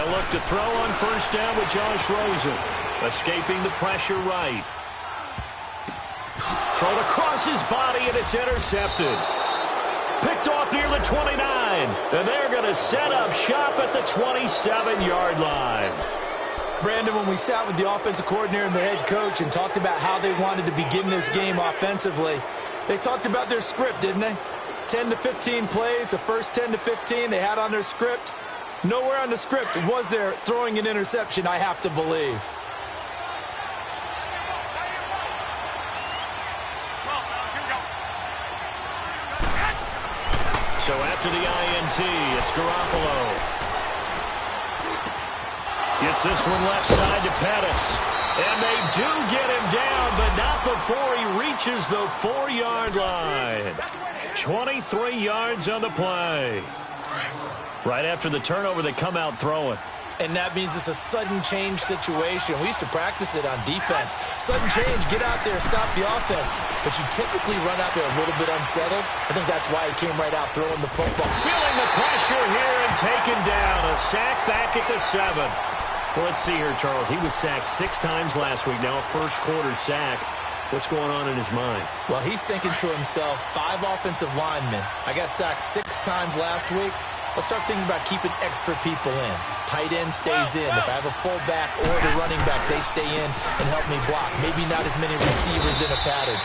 They'll look to throw on first down with Josh Rosen. Escaping the pressure right. Thrown across his body, and it's intercepted. Picked off near the 29. And they're going to set up shop at the 27-yard line. Brandon, when we sat with the offensive coordinator and the head coach and talked about how they wanted to begin this game offensively, they talked about their script, didn't they? 10 to 15 plays, the first 10 to 15 they had on their script. Nowhere on the script was there throwing an interception, I have to believe. So after the INT, it's Garoppolo. Gets this one left side to Pettis. And they do get him down, but not before he reaches the 4-yard line. 23 yards on the play. Right after the turnover, they come out throwing. And that means it's a sudden change situation. We used to practice it on defense. Sudden change, get out there, stop the offense. But you typically run out there a little bit unsettled. I think that's why he came right out throwing the football. Feeling the pressure here and taken down. A sack back at the 7. Well, let's see here, Charles. He was sacked 6 times last week. Now a first-quarter sack. What's going on in his mind? Well, he's thinking to himself, 5 offensive linemen. I got sacked 6 times last week. Let's start thinking about keeping extra people in. Tight end stays in. If I have a fullback or the running back, they stay in and help me block. Maybe not as many receivers in a pattern.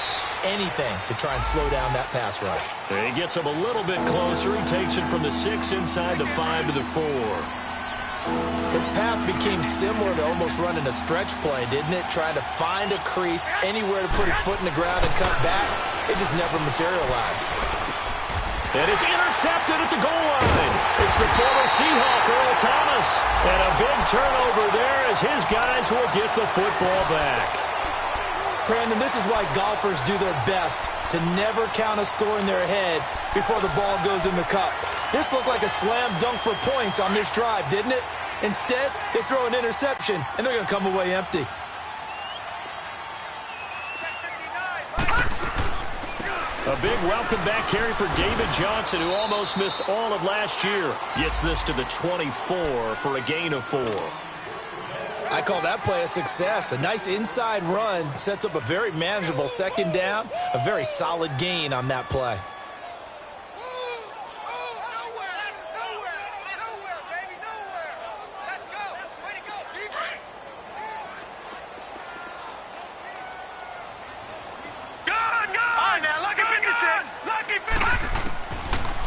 Anything to try and slow down that pass rush. He gets him a little bit closer. He takes it from the 6 inside the 5 to the 4. His path became similar to almost running a stretch play, didn't it? Trying to find a crease, anywhere to put his foot in the ground and cut back. It just never materialized. And it's intercepted at the goal line. It's the former Seahawk, Earl Thomas. And a big turnover there as his guys will get the football back. Brandon, this is why golfers do their best to never count a score in their head before the ball goes in the cup. This looked like a slam dunk for points on this drive, didn't it? Instead, they throw an interception, and they're going to come away empty. A big welcome back carry for David Johnson, who almost missed all of last year. Gets this to the 24 for a gain of 4. I call that play a success. A nice inside run sets up a very manageable second down. A very solid gain on that play.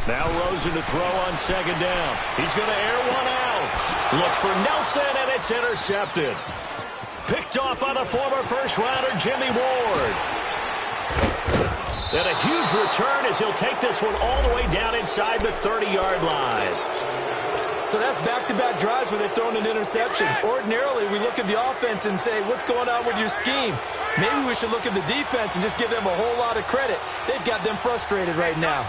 Now Rosen to throw on second down. He's going to air one out. Looks for Nelson, and it's intercepted. Picked off by the former first-rounder Jimmy Ward. And a huge return as he'll take this one all the way down inside the 30-yard line. So that's back-to-back drives where they've thrown an interception. Ordinarily, we look at the offense and say, what's going on with your scheme? Maybe we should look at the defense and just give them a whole lot of credit. They've got them frustrated right now.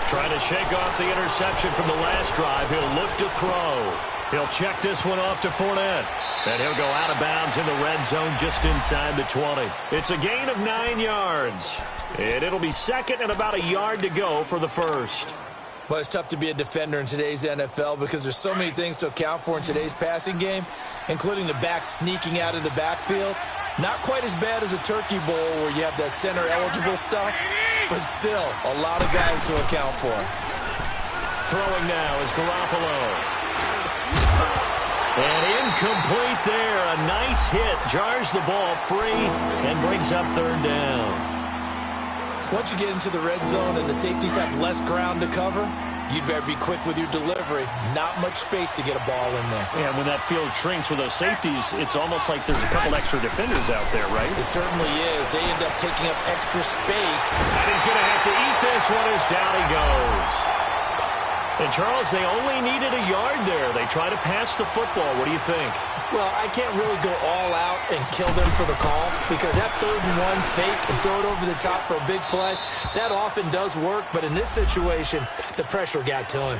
Trying to shake off the interception from the last drive. He'll look to throw. He'll check this one off to Fournette. And he'll go out of bounds in the red zone just inside the 20. It's a gain of 9 yards. And it'll be second and about a yard to go for the first. Well, it's tough to be a defender in today's NFL because there's so many things to account for in today's passing game, including the back sneaking out of the backfield. Not quite as bad as a turkey bowl where you have that center-eligible stuff, but still a lot of guys to account for. Throwing now is Garoppolo. And incomplete there. A nice hit. Jars the ball free and brings up third down. Once you get into the red zone and the safeties have less ground to cover, you'd better be quick with your delivery. Not much space to get a ball in there. Yeah, when that field shrinks with those safeties, it's almost like there's a couple extra defenders out there, right? It certainly is. They end up taking up extra space. And he's going to have to eat this one as down he goes. And, Charles, they only needed a yard there. They try to pass the football. What do you think? Well, I can't really go all out and kill them for the call because that 3rd and 1 fake and throw it over the top for a big play, that often does work. But in this situation, the pressure got to him.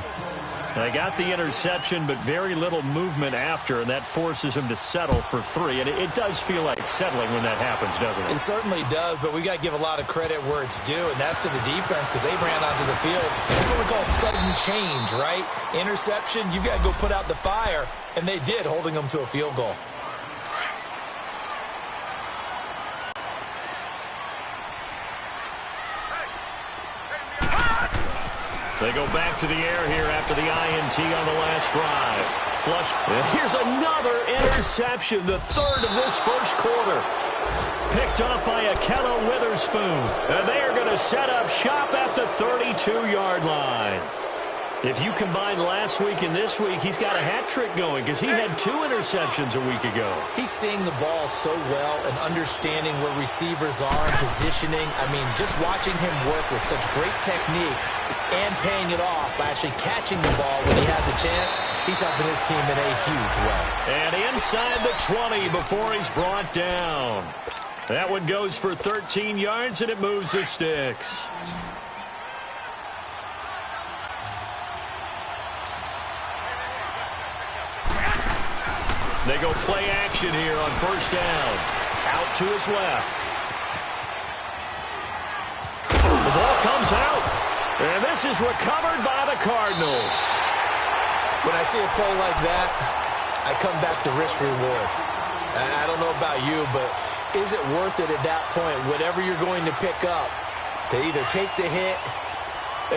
They got the interception, but very little movement after, and that forces him to settle for 3. And it does feel like settling when that happens, doesn't it? It certainly does, but we got to give a lot of credit where it's due, and that's to the defense because they ran onto the field. That's what we call sudden change, right? Interception, you got to go put out the fire, and they did, holding them to a field goal. They go back to the air here after the INT on the last drive. Flush. Here's another interception, the 3rd of this first quarter. Picked up by Akello Witherspoon. And they are going to set up shop at the 32-yard line. If you combine last week and this week, he's got a hat trick going because he had 2 interceptions a week ago. He's seeing the ball so well and understanding where receivers are and positioning. I mean, just watching him work with such great technique and paying it off by actually catching the ball when he has a chance, he's helping his team in a huge way. And inside the 20 before he's brought down. That one goes for 13 yards, and it moves the sticks. They go play action here on first down. Out to his left. The ball comes out. And this is recovered by the Cardinals. When I see a play like that, I come back to risk reward. I don't know about you, but is it worth it at that point, whatever you're going to pick up, to either take the hit,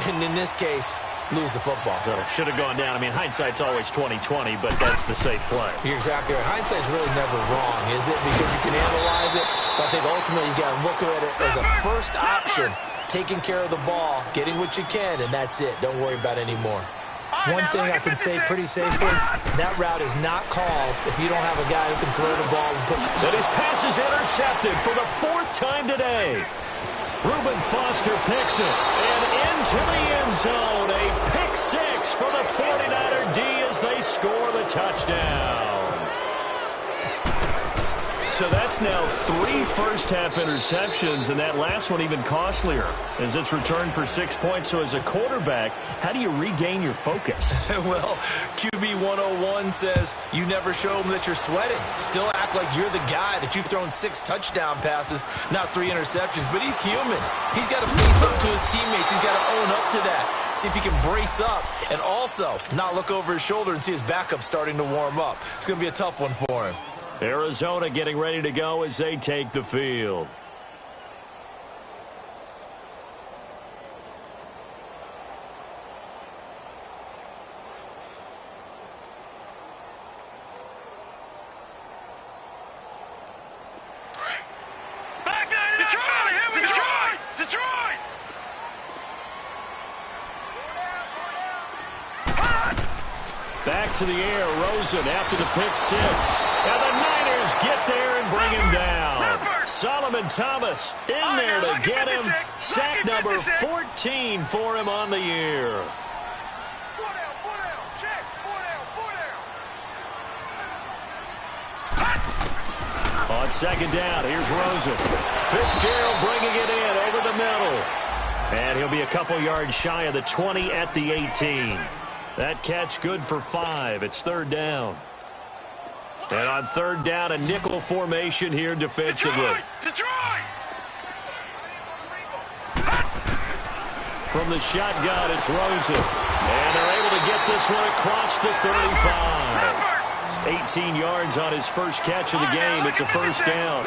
and in this case, lose the football? So should have gone down. I mean, hindsight's always 20/20, but that's the safe play. You're exactly right. Hindsight's really never wrong, is it? Because you can analyze it, but I think ultimately you got to look at it as a first option, taking care of the ball, getting what you can, and that's it. Don't worry about any more. One thing I can say pretty safely, that route is not called if you don't have a guy who can throw the ball and put some... And his pass is intercepted for the 4th time today. Reuben Foster picks it, and into the end zone, a pick 6 for the 49er D as they score the touchdown. So that's now 3 first-half interceptions, and that last one even costlier as it's returned for 6 points. So as a quarterback, how do you regain your focus? Well, QB 101 says you never show them that you're sweating. Still act like you're the guy that you've thrown 6 touchdown passes, not 3 interceptions. But he's human. He's got to face up to his teammates. He's got to own up to that. See if he can brace up and also not look over his shoulder and see his backup starting to warm up. It's going to be a tough one for him. Arizona getting ready to go as they take the field. Back to the air, Rosen after the pick 6. And the Niners get there and bring him down. Solomon Thomas in there to get him. Sack number 14 for him on the year. On second down, here's Rosen. Fitzgerald bringing it in over the middle. And he'll be a couple yards shy of the 20 at the 18. That catch good for 5. It's 3rd down. And on 3rd down, a nickel formation here defensively. Detroit! From the shotgun, it's Rosen. And they're able to get this one across the 35. 18 yards on his first catch of the game. It's a 1st down.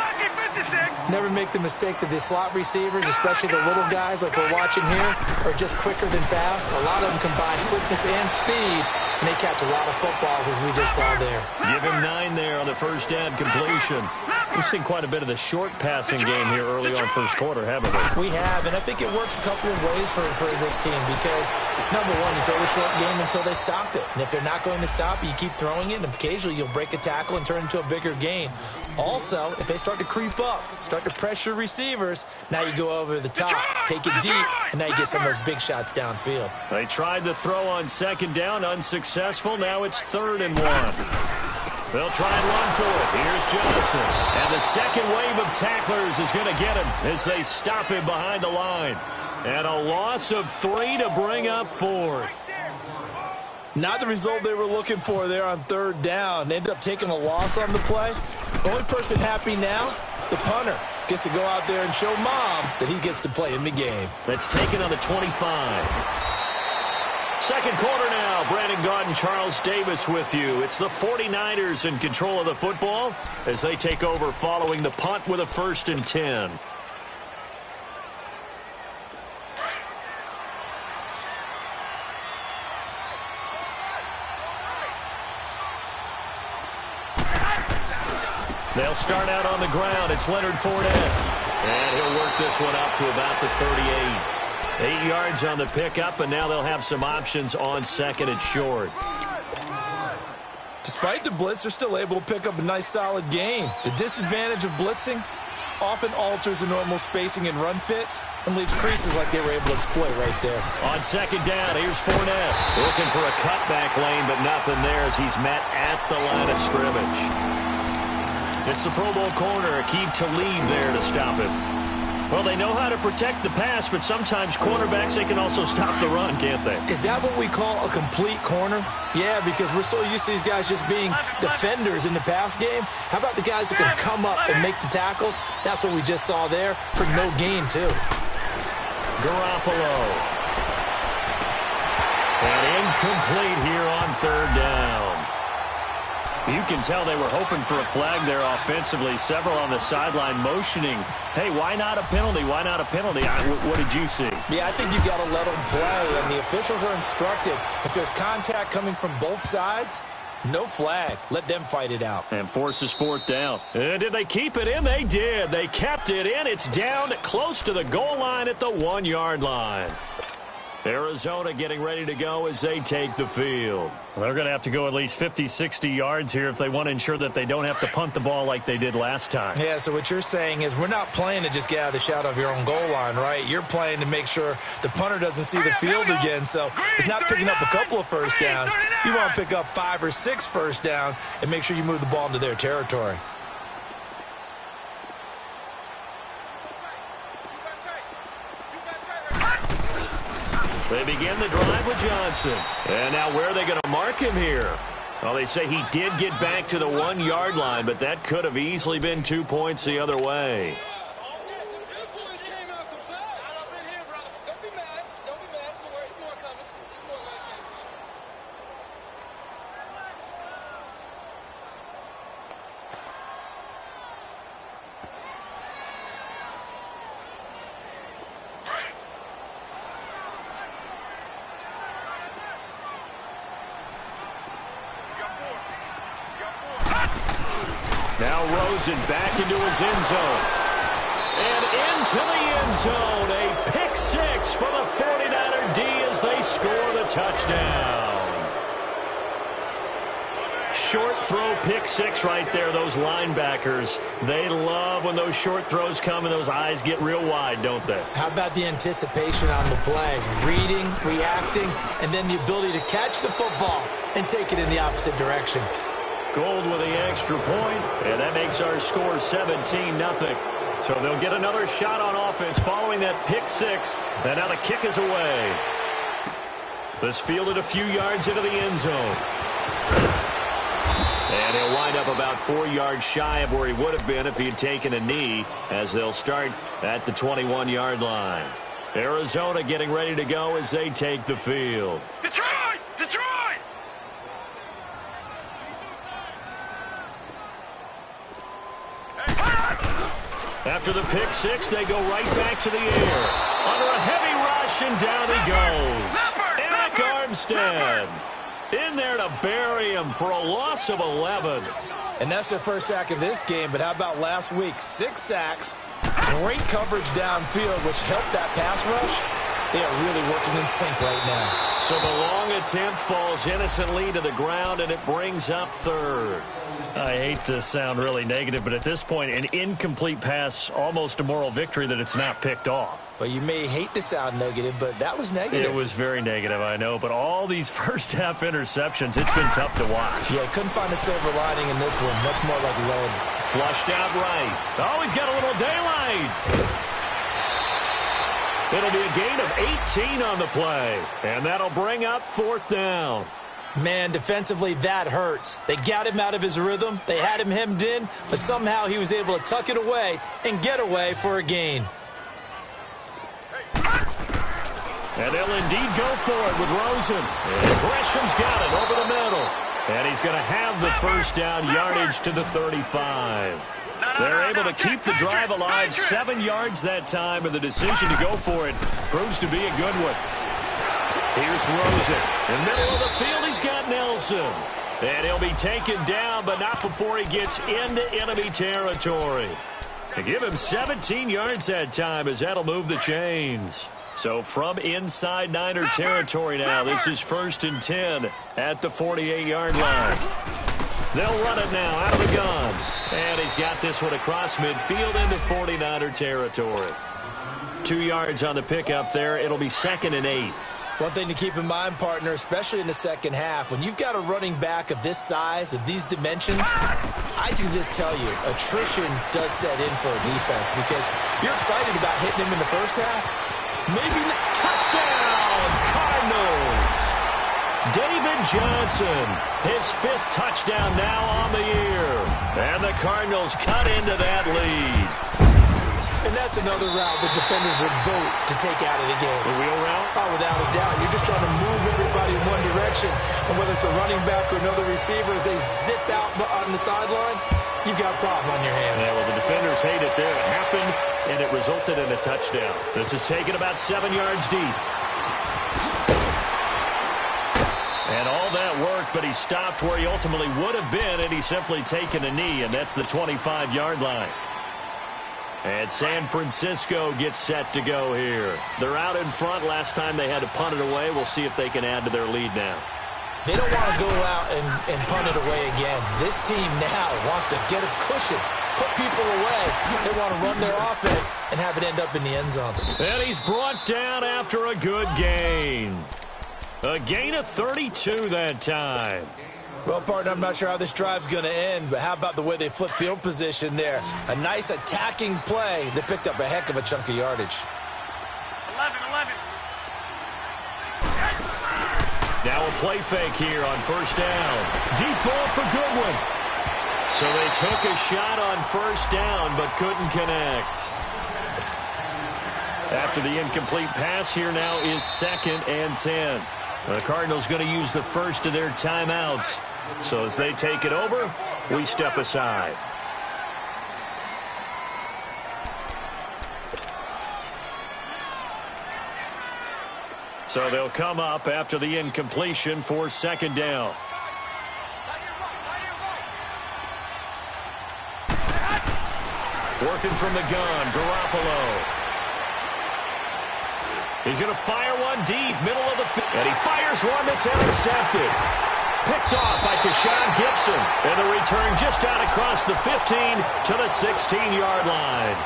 Never make the mistake that the slot receivers, especially the little guys like we're watching here, are just quicker than fast. A lot of them combine quickness and speed, and they catch a lot of footballs, as we just saw there. Give him 9 there on the 1st down completion. We've seen quite a bit of the short passing game here early on first quarter, haven't we? We have, and I think it works a couple of ways for this team because, number one, you throw the short game until they stop it. And if they're not going to stop it, you keep throwing it, and occasionally you'll break a tackle and turn into a bigger gain. Also, if they start to creep up, start to pressure receivers, now you go over the top, take it deep, and now you get some of those big shots downfield. They tried the throw on 2nd down, unsuccessful. Now it's 3rd and 1. They'll try and run for it. Here's Johnson. And the second wave of tacklers is going to get him as they stop him behind the line. And a loss of 3 to bring up 4th. Not the result they were looking for there on third down. They ended up taking a loss on the play. The only person happy now, the punter, gets to go out there and show Mom that he gets to play in the game. That's taken on the 25. Second quarter now. Brandon Gaudin, Charles Davis with you. It's the 49ers in control of the football as they take over following the punt with a 1st and 10. They'll start out on the ground. It's Leonard Fournette. And he'll work this one up to about the 38. 8 yards on the pickup, and now they'll have some options on 2nd and short. Despite the blitz, they're still able to pick up a nice, solid gain. The disadvantage of blitzing often alters the normal spacing and run fits and leaves creases like they were able to exploit right there. On 2nd down, here's Fournette. Looking for a cutback lane, but nothing there as he's met at the line of scrimmage. It's the Pro Bowl corner, Aqib Talib there to stop it. Well, they know how to protect the pass, but sometimes cornerbacks, they can also stop the run, can't they? Is that what we call a complete corner? Yeah, because we're so used to these guys just being defenders in the pass game. How about the guys who can come up and make the tackles? That's what we just saw there for no gain, too. Garoppolo. And incomplete here on 3rd down. You can tell they were hoping for a flag there offensively. Several on the sideline motioning, hey, why not a penalty? Why not a penalty? What did you see? Yeah, I think you got to let them play, and the officials are instructed. If there's contact coming from both sides, no flag. Let them fight it out. And forces 4th down. And did they keep it in? They did. They kept it in. It's down close to the goal line at the 1-yard line. Arizona getting ready to go as they take the field. They're going to have to go at least 50, 60 yards here if they want to ensure that they don't have to punt the ball like they did last time. Yeah, so what you're saying is we're not playing to just get out of the shadow of your own goal line, right? You're playing to make sure the punter doesn't see the field again. So it's not picking up a couple of first downs. You want to pick up 5 or 6 first downs and make sure you move the ball into their territory. They begin the drive with Johnson. And now where are they going to mark him here? Well, they say he did get back to the 1-yard line, but that could have easily been 2 points the other way. Now Rosen back into his end zone. And into the end zone. A pick 6 for the 49er D as they score the touchdown. Short throw pick 6 right there. Those linebackers, they love when those short throws come and those eyes get real wide, don't they? How about the anticipation on the play? Reading, reacting, and then the ability to catch the football and take it in the opposite direction. Gold with the extra point, and that makes our score 17-0. So they'll get another shot on offense following that pick 6, and now the kick is away. This fielded a few yards into the end zone. And he'll wind up about 4 yards shy of where he would have been if he had taken a knee, as they'll start at the 21-yard line. Arizona getting ready to go as they take the field. Detroit! Detroit! After the pick 6, they go right back to the air. Under a heavy rush, and down he goes. Eric Armstead in there to bury him for a loss of 11. And that's their first sack of this game, but how about last week? 6 sacks, great coverage downfield, which helped that pass rush. They are really working in sync right now. So the long attempt falls innocently to the ground, and it brings up 3rd. I hate to sound really negative, but at this point, an incomplete pass, almost a moral victory that it's not picked off. Well, you may hate to sound negative, but that was negative. It was very negative, I know, but all these first-half interceptions, it's been tough to watch. Yeah, couldn't find a silver lining in this one. Much more like lead. Flushed out right. Oh, he's got a little daylight. It'll be a gain of 18 on the play, and that'll bring up 4th down. Man, defensively, that hurts. They got him out of his rhythm. They had him hemmed in, but somehow he was able to tuck it away and get away for a gain. And they'll indeed go for it with Rosen. And Gresham's got it over the middle. And he's going to have the first down yardage to the 35. They're able to keep the drive alive, 7 yards that time, and the decision to go for it proves to be a good one. Here's Rosen. In the middle of the field, he's got Nelson. And he'll be taken down, but not before he gets into enemy territory. To give him 17 yards that time, as that'll move the chains. So from inside Niner territory now, this is 1st and 10 at the 48-yard line. They'll run it now out of the gun. And he's got this one across midfield into 49er territory. 2 yards on the pickup there. It'll be 2nd and 8. One thing to keep in mind, partner, especially in the second half, when you've got a running back of this size, of these dimensions, I can just tell you, attrition does set in for a defense because you're excited about hitting him in the first half. Maybe not. Touchdown, Cardinals! David Johnson, his 5th touchdown now on the year. And the Cardinals cut into that lead. And that's another route the defenders would vote to take out of the game. The wheel route? Oh, without a doubt. You're just trying to move everybody in one direction. And whether it's a running back or another receiver, as they zip out on the sideline, you've got a problem on your hands. Yeah, well, the defenders hate it there. It happened, and it resulted in a touchdown. This is taken about 7 yards deep. And all that worked, but he stopped where he ultimately would have been, and he's simply taken a knee, and that's the 25-yard line. And San Francisco gets set to go here. They're out in front. Last time they had to punt it away. We'll see if they can add to their lead now. They don't want to go out and punt it away again. This team now wants to get a cushion, put people away. They want to run their offense and have it end up in the end zone. And he's brought down after a good gain. A gain of 32 that time. Well, partner, I'm not sure how this drive's going to end, but how about the way they flip field position there? A nice attacking play that picked up a heck of a chunk of yardage. 11. Now a play fake here on 1st down. Deep ball for Goodwin. So they took a shot on 1st down, but couldn't connect. After the incomplete pass, here now is 2nd and 10. The Cardinals going to use the first of their timeouts. So as they take it over, we step aside. So they'll come up after the incompletion for 2nd down. Working from the gun, Garoppolo. He's going to fire one deep, middle of the field. And he fires one that's intercepted. Picked off by Tashawn Gibson. And the return just out across the 15 to the 16-yard line.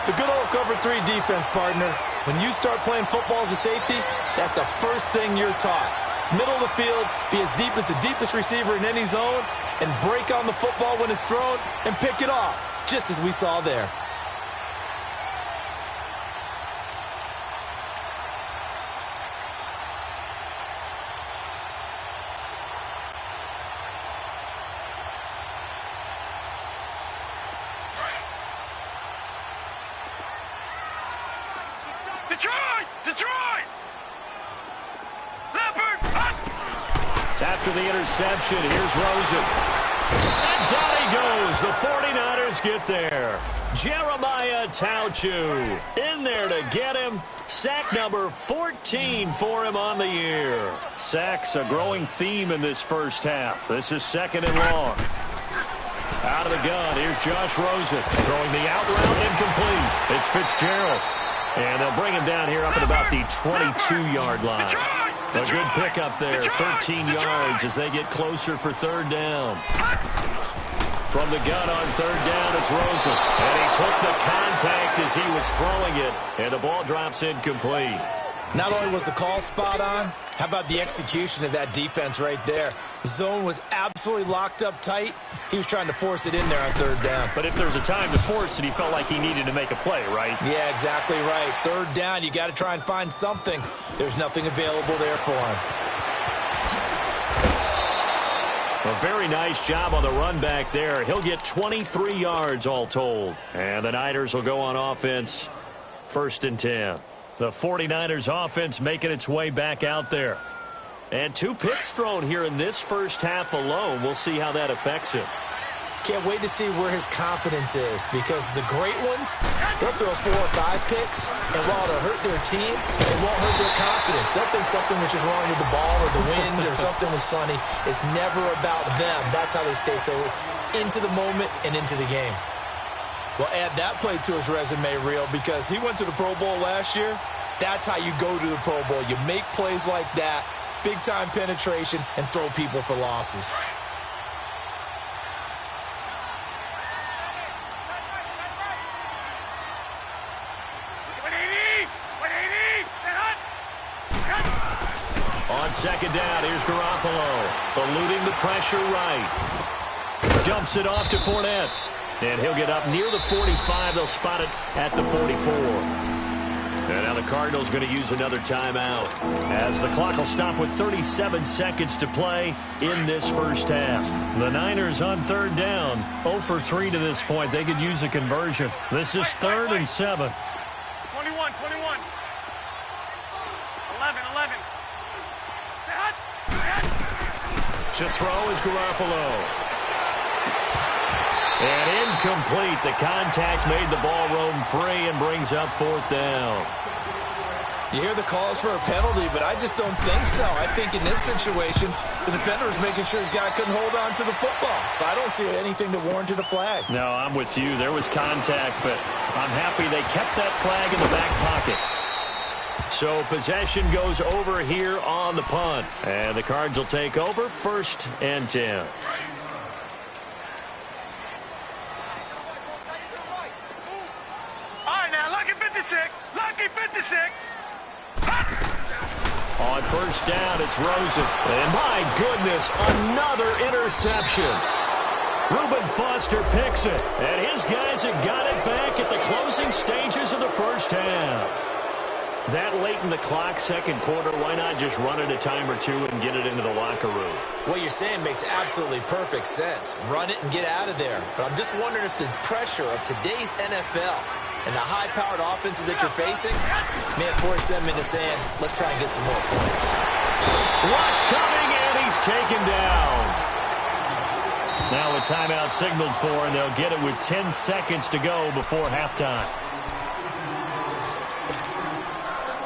The good old cover 3 defense, partner. When you start playing football as a safety, that's the first thing you're taught. Middle of the field, be as deep as the deepest receiver in any zone, and break on the football when it's thrown and pick it off, just as we saw there. Detroit! Leopard! After the interception, here's Rosen. And down he goes. The 49ers get there. Jeremiah Tauchu in there to get him. Sack number 14 for him on the year. Sacks a growing theme in this first half. This is 2nd and long. Out of the gun, here's Josh Rosen. Throwing the out route incomplete. It's Fitzgerald. And they'll bring him down here up at about the 22-yard line. A good pickup there, 13 yards as they get closer for 3rd down. From the gun on 3rd down, it's Rosen. And he took the contact as he was throwing it, and the ball drops incomplete. Not only was the call spot on, how about the execution of that defense right there? The zone was absolutely locked up tight. He was trying to force it in there on 3rd down. But if there's a time to force it, he felt like he needed to make a play, right? Yeah, exactly right. 3rd down, you got to try and find something. There's nothing available there for him. A very nice job on the run back there. He'll get 23 yards all told. And the Niners will go on offense, 1st and 10. The 49ers offense making its way back out there. And 2 picks thrown here in this first half alone. We'll see how that affects him. Can't wait to see where his confidence is, because the great ones, they'll throw 4 or 5 picks, and while it'll hurt their team, it won't hurt their confidence. They'll think something was just wrong with the ball or the wind or something was funny. It's never about them. That's how they stay so into the moment and into the game. Well, add that play to his resume reel, because he went to the Pro Bowl last year. That's how you go to the Pro Bowl. You make plays like that, big-time penetration, and throw people for losses. On 2nd down, here's Garoppolo, eluding the pressure right. Dumps it off to Fournette. And he'll get up near the 45. They'll spot it at the 44. And now the Cardinals going to use another timeout, as the clock will stop with 37 seconds to play in this first half. The Niners on 3rd down, 0 for 3 to this point. They could use a conversion. This is 3rd and 7. 21. 11. To throw is Garoppolo. And incomplete. The contact made the ball roam free and brings up 4th down. You hear the calls for a penalty, but I just don't think so. I think in this situation, the defender was making sure his guy couldn't hold on to the football. So I don't see anything that warranted a flag. No, I'm with you. There was contact, but I'm happy they kept that flag in the back pocket. So possession goes over here on the punt. And the Cards will take over, 1st and 10. All right, now, lucky 56. Lucky 56. On 1st down, it's Rosen. And my goodness, another interception. Reuben Foster picks it. And his guys have got it back at the closing stages of the first half. That late in the clock, 2nd quarter, why not just run it a time or two and get it into the locker room? What you're saying makes absolutely perfect sense. Run it and get out of there. But I'm just wondering if the pressure of today's NFL and the high-powered offenses that you're facing may have forced them into saying, let's try and get some more points. Rush coming, and he's taken down. Now a timeout signaled for, and they'll get it with 10 seconds to go before halftime.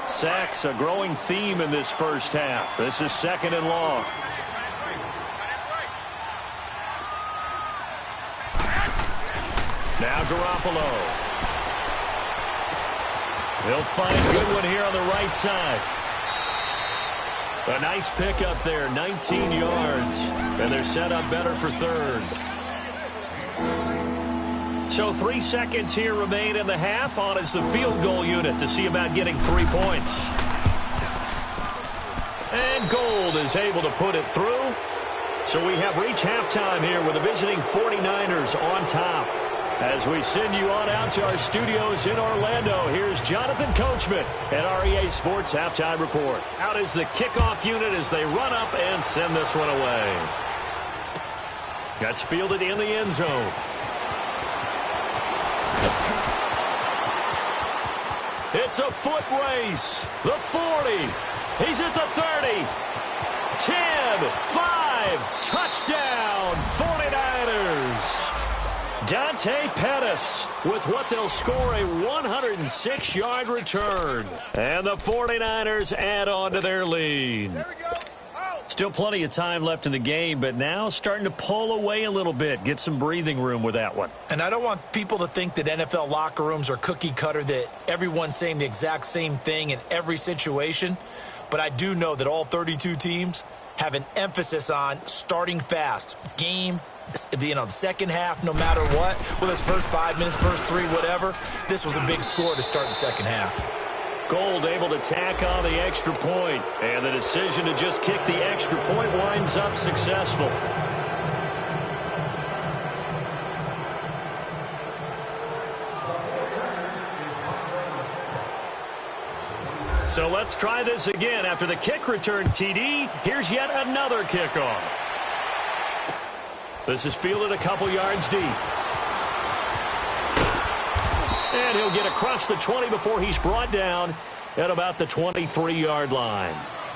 Sacks, a growing theme in this first half. This is 2nd and long. Now Garoppolo. He'll find Goodwin here on the right side. A nice pickup there, 19 yards. And they're set up better for 3rd. So 3 seconds here remain in the half. On is the field goal unit to see about getting 3 points. And Gold is able to put it through. So we have reached halftime here with the visiting 49ers on top. As we send you on out to our studios in Orlando, here's Jonathan Coachman at REA Sports Halftime Report. Out is the kickoff unit as they run up and send this one away. That's fielded in the end zone. It's a foot race. The 40. He's at the 30. 10, 5, touchdown, 49ers. Dante Pettis with what they'll score a 106-yard return. And the 49ers add on to their lead. Still plenty of time left in the game, but now starting to pull away a little bit. Get some breathing room with that one. And I don't want people to think that NFL locker rooms are cookie cutter, that everyone's saying the exact same thing in every situation. But I do know that all 32 teams have an emphasis on starting fast. Game, the second half, no matter what. Well, it's first 5 minutes, first 3, whatever. This was a big score to start the second half. Gold able to tack on the extra point, and the decision to just kick the extra point winds up successful. So let's try this again. After the kick return, TD, here's yet another kickoff. This is fielded a couple yards deep. And he'll get across the 20 before he's brought down at about the 23-yard line.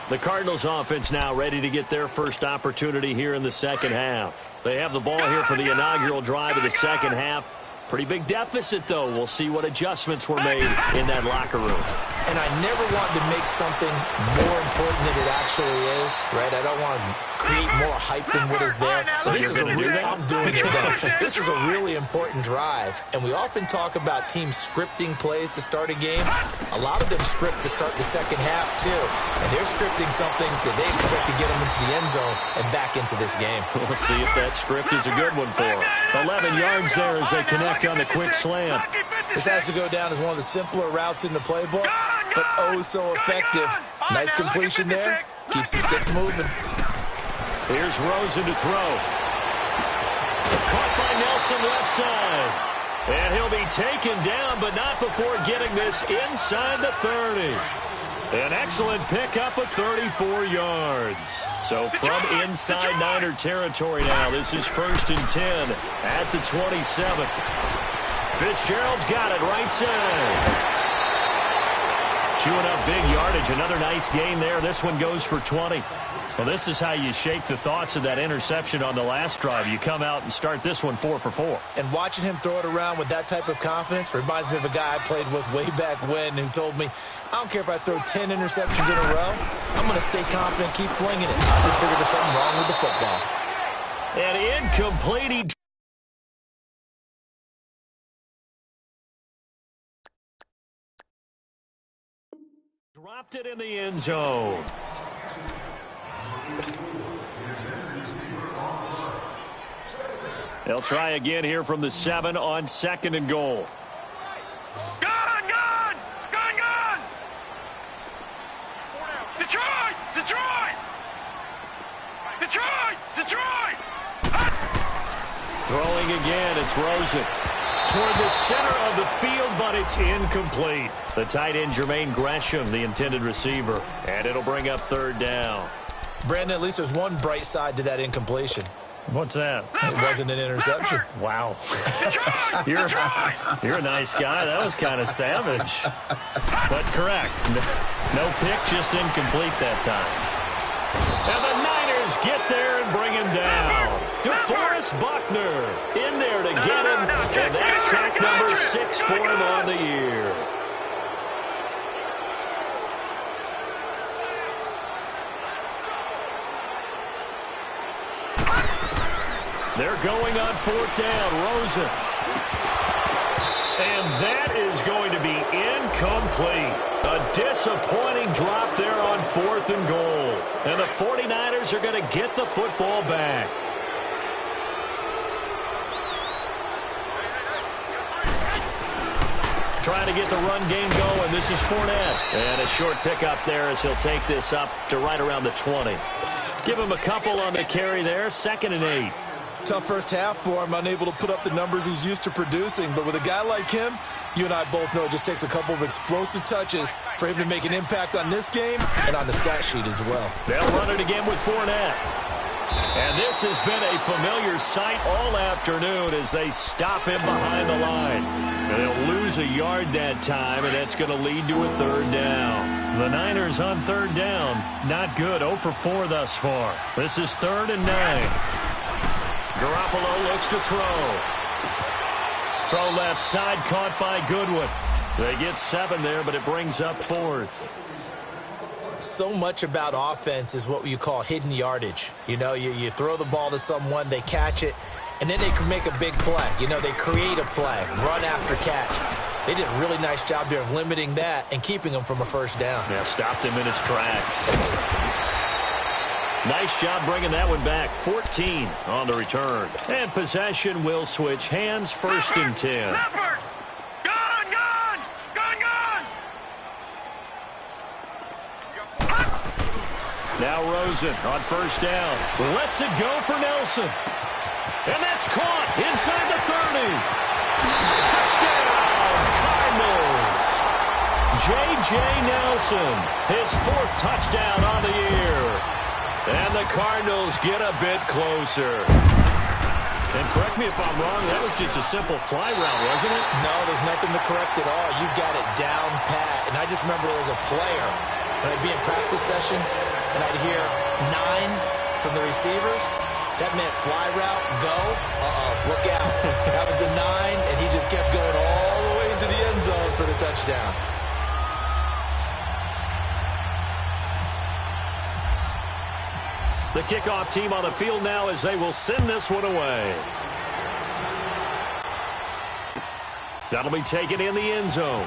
The Cardinals offense now ready to get their first opportunity here in the second half. They have the ball here for the inaugural drive of the second half. Pretty big deficit, though. We'll see what adjustments were made in that locker room. And I never want to make something more important than it actually is, right? I don't want to create more hype than what is there. But this is a I'm doing it, though. This is a really important drive. And we often talk about teams scripting plays to start a game. A lot of them script to start the second half, too. And they're scripting something that they expect to get them into the end zone and back into this game. We'll see if that script is a good one for them. 11 yards there as they connect on the quick slant. This has to go down as one of the simpler routes in the playbook, but oh so effective. Nice completion there. Keeps the sticks moving. Here's Rosen to throw. Caught by Nelson left side. And he'll be taken down, but not before getting this inside the 30. An excellent pickup of 34 yards. So from inside Niner territory now, this is 1st and 10 at the 27. Fitzgerald's got it right side. Chewing up big yardage. Another nice gain there. This one goes for 20. Well, this is how you shake the thoughts of that interception on the last drive. You come out and start this one 4 for 4. And watching him throw it around with that type of confidence reminds me of a guy I played with way back when who told me, I don't care if I throw 10 interceptions in a row. I'm going to stay confident, keep flinging it. I just figured there's something wrong with the football. And incomplete. Dropped it in the end zone. They'll try again here from the 7 on 2nd and goal. Gone! Detroit! Throwing again, it's Rosen. Toward the center of the field, but it's incomplete. The tight end, Jermaine Gresham, the intended receiver. And it'll bring up 3rd down. Brandon, at least there's one bright side to that incompletion. What's that? It wasn't an interception. Wow. You're a nice guy. That was kind of savage. But correct. No pick, just incomplete that time. And the Niners get there and bring him down. DeForest Buckner in there to get him. And that's sack number 6 for him on the year. They're going on 4th down. Rosen. And that is going to be incomplete. A disappointing drop there on 4th and goal. And the 49ers are going to get the football back. Trying to get the run game going. This is Fournette. And a short pickup there as he'll take this up to right around the 20. Give him a couple on the carry there. 2nd and 8. Tough first half for him, unable to put up the numbers he's used to producing. But with a guy like him, you and I both know it just takes a couple of explosive touches for him to make an impact on this game and on the stat sheet as well. They'll run it again with Fournette. And this has been a familiar sight all afternoon as they stop him behind the line. And they'll lose a yard that time, and that's going to lead to a 3rd down. The Niners on 3rd down. Not good. 0 for 4 thus far. This is 3rd and 9. Garoppolo looks to throw. Throw left side, caught by Goodwin. They get 7 there, but it brings up 4th. So much about offense is what you call hidden yardage. You know, you throw the ball to someone, they catch it, and then they can make a big play. You know, they create a play, run after catch. They did a really nice job there of limiting that and keeping him from a 1st down. Yeah, stopped him in his tracks. Nice job bringing that one back. 14 on the return. And possession will switch hands. 1st and 10. Now Rosen on 1st down. Lets it go for Nelson. And that's caught inside the 30. Touchdown, Cardinals. J.J. Nelson, his 4th touchdown on the year. And the Cardinals get a bit closer. And correct me if I'm wrong, that was just a simple fly route, wasn't it? No, there's nothing to correct at all. You've got it down pat. And I just remember as a player, when I'd be in practice sessions and I'd hear 9 from the receivers, that meant fly route, go, look out. That was the 9, and he just kept going all the way into the end zone for the touchdown. The kickoff team on the field now as they will send this one away. That'll be taken in the end zone.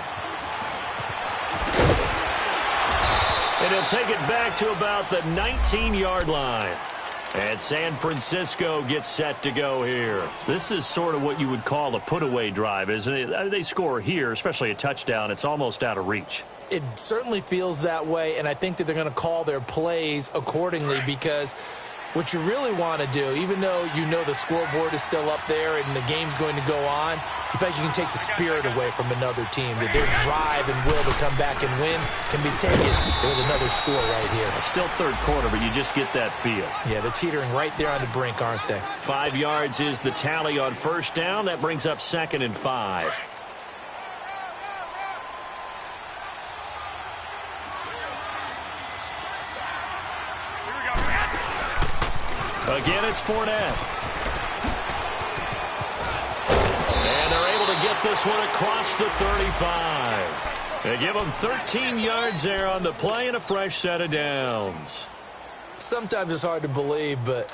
And he'll take it back to about the 19-yard line. And San Francisco gets set to go here. This is sort of what you would call a put-away drive, isn't it? They score here, especially a touchdown. It's almost out of reach. It certainly feels that way, and I think that they're going to call their plays accordingly because what you really want to do, even though you know the scoreboard is still up there and the game's going to go on, you think you can take the spirit away from another team, that their drive and will to come back and win can be taken with another score right here. Still third quarter, but you just get that feel. Yeah, they're teetering right there on the brink, aren't they? 5 yards is the tally on first down. That brings up 2nd and 5. Again, it's Fournette. And they're able to get this one across the 35. They give them 13 yards there on the play and a fresh set of downs. Sometimes it's hard to believe, but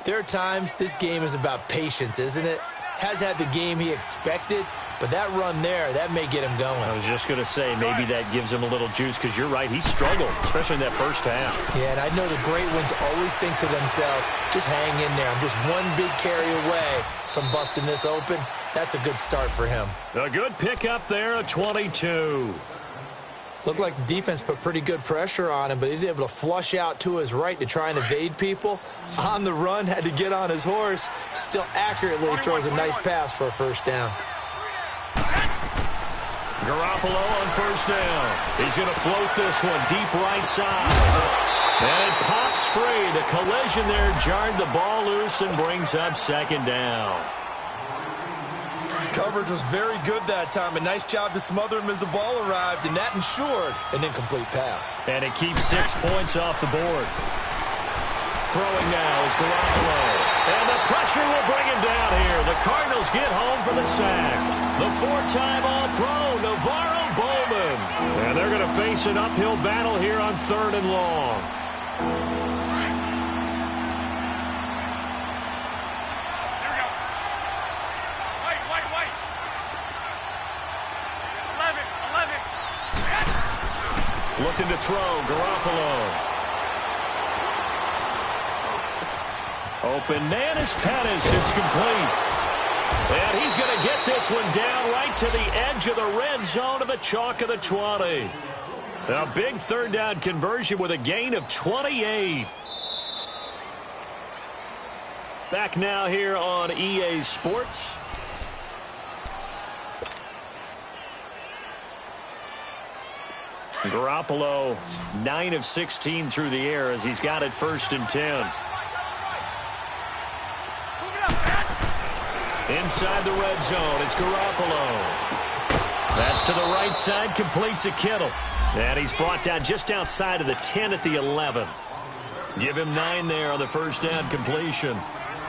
there are times this game is about patience, isn't it? Has had the game he expected, but that run there, that may get him going. I was just going to say, maybe that gives him a little juice because you're right, he struggled, especially in that first half. Yeah, and I know the great ones always think to themselves, just hang in there. I'm just one big carry away from busting this open. That's a good start for him. A good pickup there, a 22. Looked like the defense put pretty good pressure on him, but he's able to flush out to his right to try and evade people. On the run, had to get on his horse. Still accurately throws a nice pass for a first down. Garoppolo on first down. He's going to float this one deep right side. And it pops free. The collision there jarred the ball loose and brings up 2nd down. Coverage was very good that time. A nice job to smother him as the ball arrived, and that ensured an incomplete pass. And it keeps 6 points off the board. Throwing now is Garoppolo. And the pressure will bring him down here. The Cardinals get home for the sack. The 4-time All-Pro, Navarro Bowman. And they're going to face an uphill battle here on 3rd and long. Looking to throw, Garoppolo. Open man is Pettis. It's complete. And he's going to get this one down right to the edge of the red zone of the chalk of the 20. A big 3rd down conversion with a gain of 28. Back now here on EA Sports. Garoppolo, 9 of 16 through the air as he's got it 1st and 10. Inside the red zone, it's Garoppolo. That's to the right side, complete to Kittle. And he's brought down just outside of the 10 at the 11. Give him 9 there on the first down completion.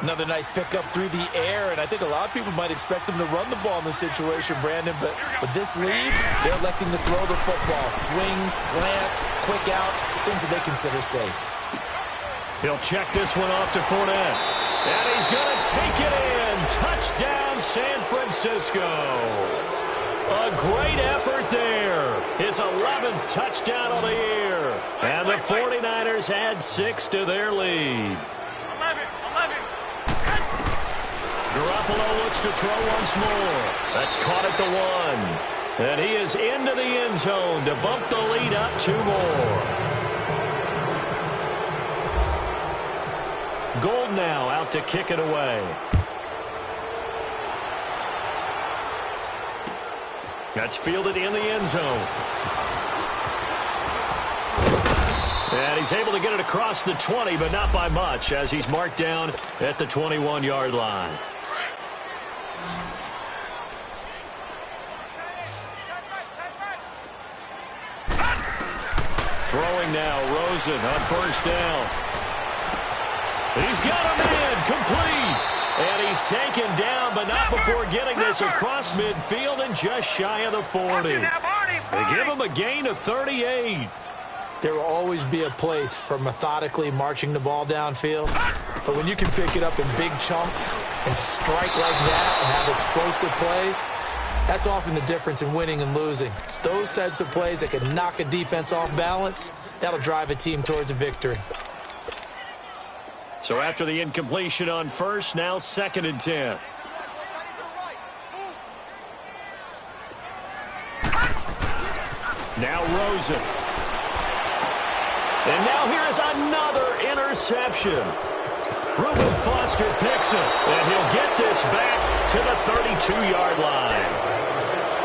Another nice pickup through the air, and I think a lot of people might expect him to run the ball in this situation, Brandon, but with this lead, they're electing to throw the football. Swings, slants, quick outs, things that they consider safe. He'll check this one off to Fournette. And he's going to take it in. Touchdown, San Francisco. A great effort there. His 11th touchdown of the year. And the 49ers add 6 to their lead. 11. Garoppolo looks to throw once more. That's caught at the 1. And he is into the end zone to bump the lead up 2 more. Gold now out to kick it away. That's fielded in the end zone. And he's able to get it across the 20, but not by much, as he's marked down at the 21-yard line. Throwing now, Rosen on first down. He's got him in, complete. And he's taken down, but not before getting this across midfield and just shy of the 40. They give him a gain of 38. There will always be a place for methodically marching the ball downfield. But when you can pick it up in big chunks and strike like that and have explosive plays, that's often the difference in winning and losing. Those types of plays that can knock a defense off balance, that'll drive a team towards a victory. So after the incompletion on first, now 2nd and 10. Now Rosen. And now here's another interception. Reuben Foster picks it, and he'll get this back to the 32-yard line.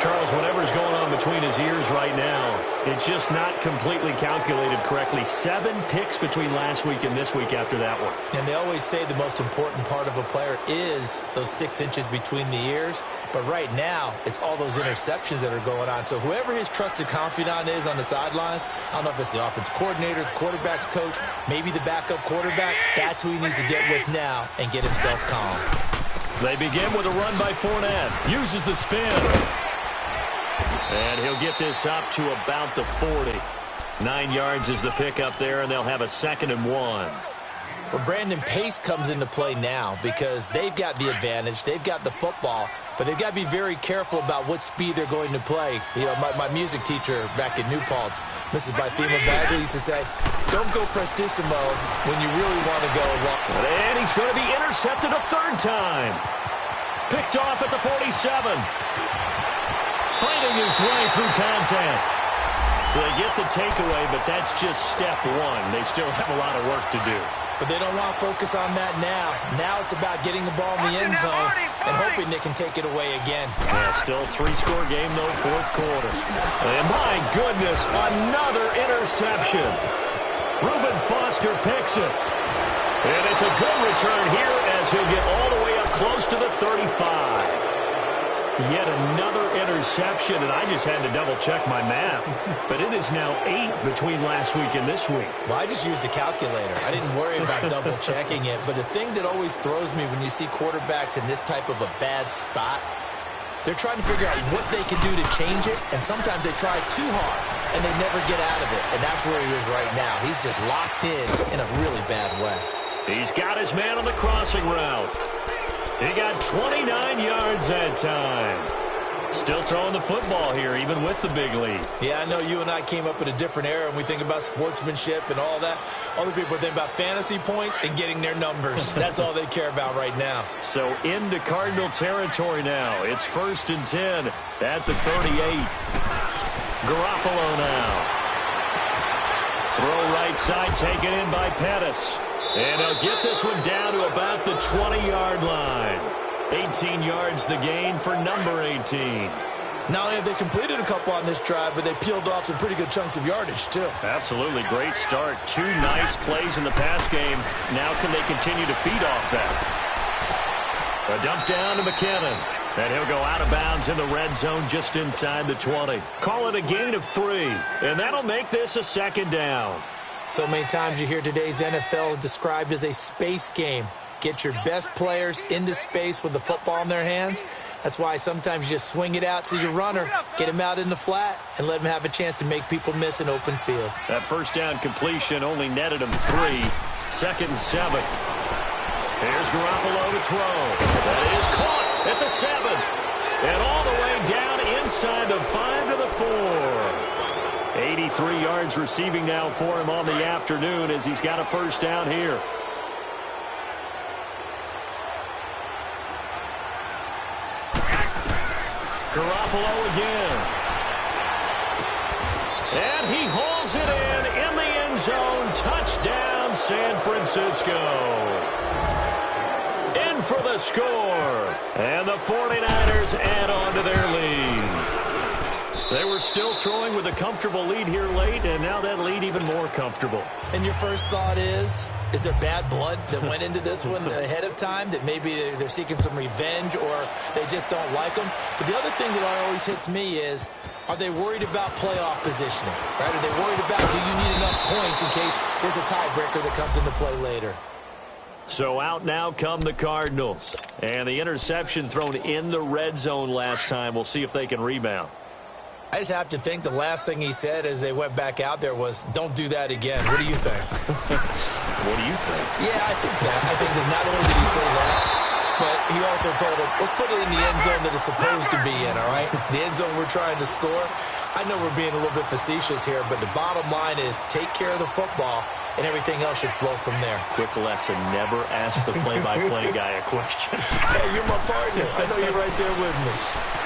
Charles, whatever's going on between his ears right now, it's just not completely calculated correctly. 7 picks between last week and this week after that one. And they always say the most important part of a player is those 6 inches between the ears. But right now, it's all those interceptions that are going on. So whoever his trusted confidant is on the sidelines, I don't know if it's the offense coordinator, the quarterback's coach, maybe the backup quarterback, that's who he needs to get with now and get himself calm. They begin with a run by Fournette. Uses the spin. And he'll get this up to about the 40. 9 yards is the pickup there, and they'll have a 2nd and 1. Well, Brandon, pace comes into play now because they've got the advantage. They've got the football, but they've got to be very careful about what speed they're going to play. You know, my music teacher back in New Paltz, Mrs. Bythema Bagley, used to say, don't go prestissimo when you really want to go long. And he's going to be intercepted a 3rd time. Picked off at the 47. Fighting his way through contact. So they get the takeaway, but that's just step 1. They still have a lot of work to do. But they don't want to focus on that now. Now it's about getting the ball in the end zone and hoping they can take it away again. Yeah, still 3-score game, though, 4th quarter. And my goodness, another interception. Reuben Foster picks it. And it's a good return here as he'll get all the way up close to the 35. Yet another interception, and I just had to double-check my math. But it is now 8 between last week and this week. Well, I just used a calculator. I didn't worry about double-checking it. But the thing that always throws me when you see quarterbacks in this type of a bad spot, they're trying to figure out what they can do to change it, and sometimes they try too hard, and they never get out of it. And that's where he is right now. He's just locked in a really bad way. He's got his man on the crossing route. He got 29 yards that time. Still throwing the football here, even with the big lead. Yeah, I know you and I came up in a different era, and we think about sportsmanship and all that. Other people think about fantasy points and getting their numbers. That's all they care about right now. So into Cardinal territory now. It's 1st and 10 at the 38. Garoppolo now. Throw right side, taken in by Pettis. And he'll get this one down to about the 20-yard line. 18 yards the gain for number 18. Not only have they completed a couple on this drive, but they peeled off some pretty good chunks of yardage, too. Absolutely. Great start. 2 nice plays in the pass game. Now can they continue to feed off that? A dump down to McKinnon. And he'll go out of bounds in the red zone just inside the 20. Call it a gain of 3. And that'll make this a 2nd down. So many times you hear today's NFL described as a space game. Get your best players into space with the football in their hands. That's why sometimes you just swing it out to your runner, get him out in the flat, and let him have a chance to make people miss an open field. That 1st down completion only netted him 3. 2nd and 7. Here's Garoppolo to throw. That is caught at the 7. And all the way down inside the 5 to the 4. 83 yards receiving now for him on the afternoon as he's got a 1st down here. Garoppolo again. And he hauls it in the end zone. Touchdown, San Francisco. In for the score. And the 49ers add on to their lead. They were still throwing with a comfortable lead here late, and now that lead even more comfortable. And your first thought is there bad blood that went into this one ahead of time, that maybe they're seeking some revenge or they just don't like them? But the other thing that always hits me is, are they worried about playoff positioning? Right? Are they worried about, do you need enough points in case there's a tiebreaker that comes into play later? So out now come the Cardinals. And the interception thrown in the red zone last time. We'll see if they can rebound. I just have to think the last thing he said as they went back out there was, don't do that again. What do you think? What do you think? Yeah, I think that. I think that not only did he say that, but he also told him, let's put it in the end zone that it's supposed to be in, all right? The end zone we're trying to score. I know we're being a little bit facetious here, but the bottom line is take care of the football, and everything else should flow from there. Quick lesson, never ask the play-by-play guy a question. Hey, you're my partner. I know you're right there with me.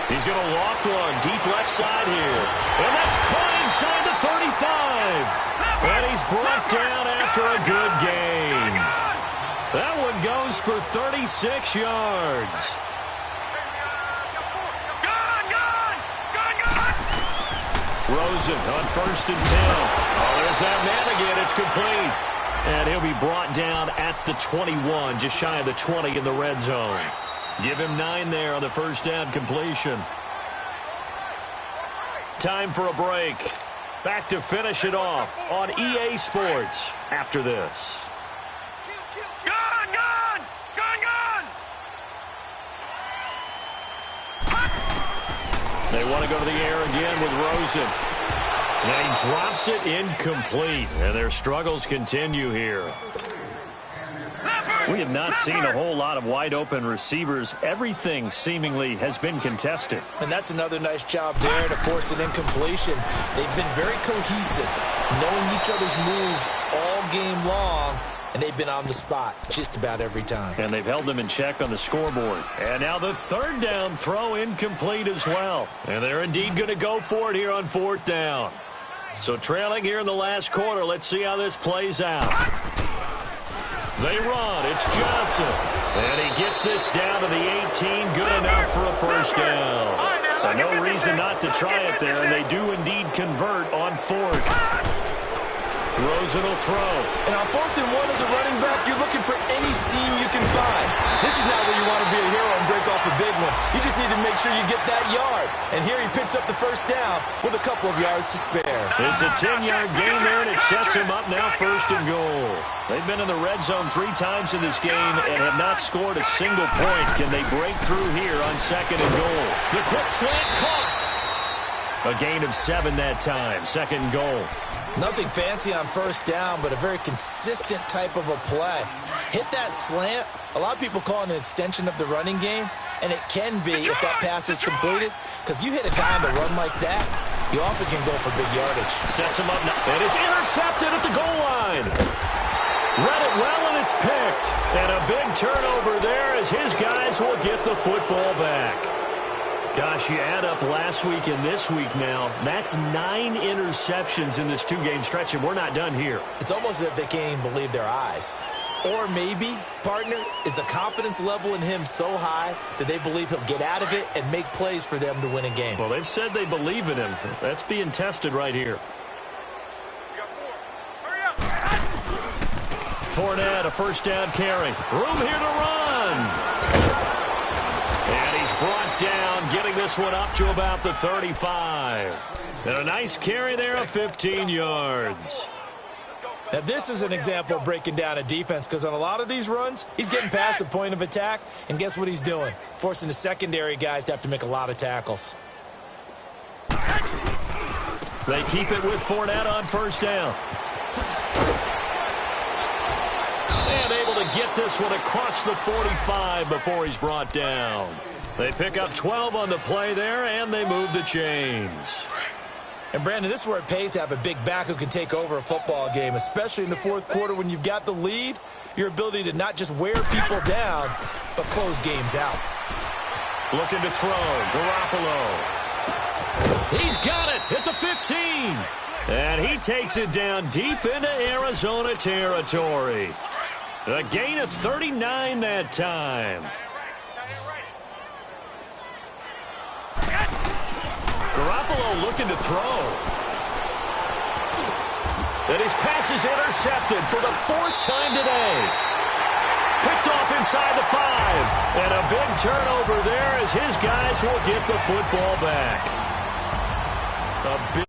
He's going to loft one deep left side here. And that's caught inside the 35. And he's brought down after a good gain. That one goes for 36 yards. Rosen on 1st and 10. Oh, there's that man again. It's complete. And he'll be brought down at the 21, just shy of the 20 in the red zone. Give him 9 there on the first down completion. Time for a break. Back to finish it off on EA Sports after this. Gun, gun! Gun, gun! They want to go to the air again with Rosen. And he drops it incomplete. And their struggles continue here. We have not seen a whole lot of wide-open receivers. Everything seemingly has been contested. And that's another nice job there to force an incompletion. They've been very cohesive, knowing each other's moves all game long, and they've been on the spot just about every time. And they've held them in check on the scoreboard. And now the third down throw incomplete as well. And they're indeed going to go for it here on 4th down. So trailing here in the last quarter, let's see how this plays out. They run. It's Johnson. And he gets this down to the 18. Good enough for a first down. And no reason not to try it there, and they do indeed convert on 4th. Rosen will throw. And on 4th and 1 as a running back, you're looking for any seam you can find. This is not where you want to be a hero and break off a big one. You just need to make sure you get that yard. And here he picks up the first down with a couple of yards to spare. It's a 10-yard gain there, and it sets him up now 1st and goal. They've been in the red zone 3 times in this game and have not scored a single point. Can they break through here on 2nd and goal? The quick slant caught. A gain of 7 that time. 2nd and goal. Nothing fancy on first down, but a very consistent type of a play. Hit that slant. A lot of people call it an extension of the running game, and it can be if that pass is completed, because you hit a guy on the run like that, you often can go for big yardage. Sets him up now, and it's intercepted at the goal line. Read it well, and it's picked. And a big turnover there as his guys will get the football back. Gosh, you add up last week and this week now, that's 9 interceptions in this 2-game stretch, and we're not done here. It's almost as if they can't even believe their eyes. Or maybe, partner, is the confidence level in him so high that they believe he'll get out of it and make plays for them to win a game. Well, they've said they believe in him. That's being tested right here. Fournette, a first down carry. Room here to run. And he's brought down, getting this one up to about the 35. And a nice carry there of 15 yards. Now, this is an example of breaking down a defense, because on a lot of these runs, he's getting past the point of attack, and guess what he's doing? Forcing the secondary guys to have to make a lot of tackles. They keep it with Fournette on first down. And able to get this one across the 45 before he's brought down. They pick up 12 on the play there, and they move the chains. And, Brandon, this is where it pays to have a big back who can take over a football game, especially in the 4th quarter when you've got the lead, your ability to not just wear people down, but close games out. Looking to throw, Garoppolo. He's got it at the 15. And he takes it down deep into Arizona territory. A gain of 39 that time. Garoppolo looking to throw. And his pass is intercepted for the 4th time today. Picked off inside the 5. And a big turnover there as his guys will get the football back. A big